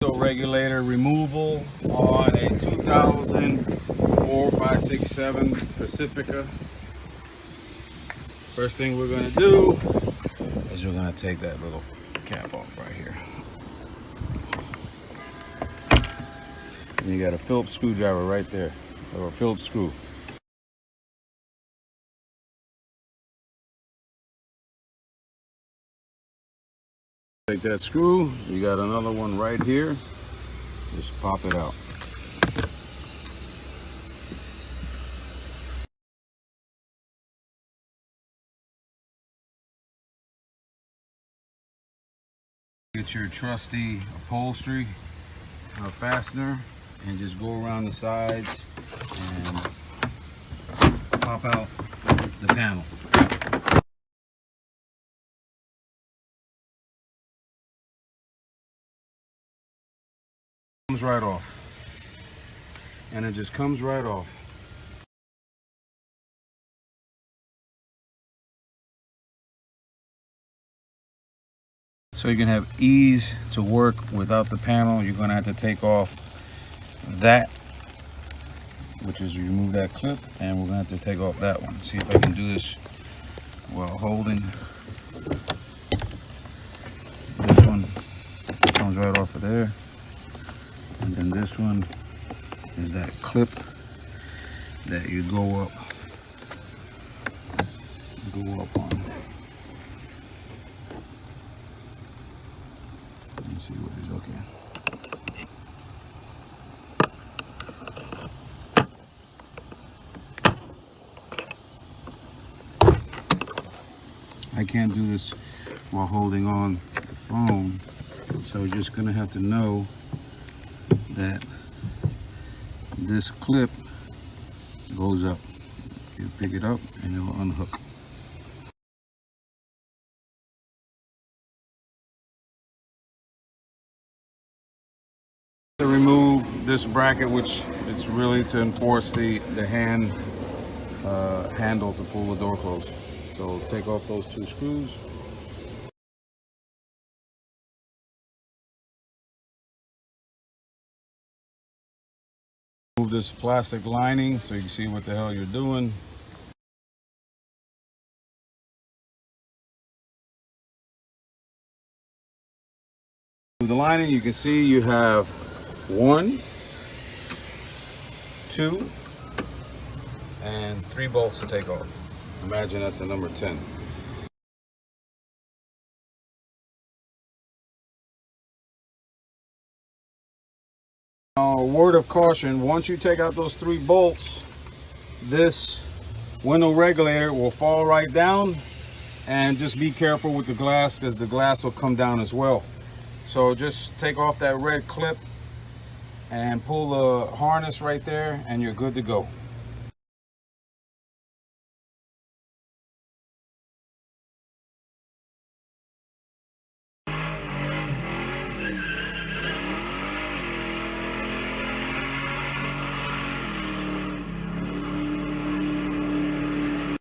window regulator removal on a 2004 567 Pacifica. First thing we're going to do is we're going to take that little cap off right here. And you got a Phillips screwdriver right there, or a Phillips screw. Take that screw, you got another one right here, just pop it out. Get your trusty upholstery fastener and just go around the sides and pop out the panel. Comes right off, and it just comes right off. So you can have ease to work without the panel. You're going to have to take off that, which is you remove that clip, and we're going to have to take off that one. See if I can do this while holding. This one comes right off of there. And then this one is that clip that you go up on. Let me see what is okay. I can't do this while holding on the phone, so we're just gonna have to know that this clip goes up. You pick it up and it will unhook. To remove this bracket, which is really to enforce the handle to pull the door closed. So take off those two screws. Move this plastic lining so you can see what the hell you're doing. Through the lining, you can see you have 1, 2, and 3 bolts to take off. Imagine that's a number 10. Word of caution, once you take out those 3 bolts, this window regulator will fall right down, and just be careful with the glass because the glass will come down as well. So just take off that red clip and pull the harness right there and you're good to go.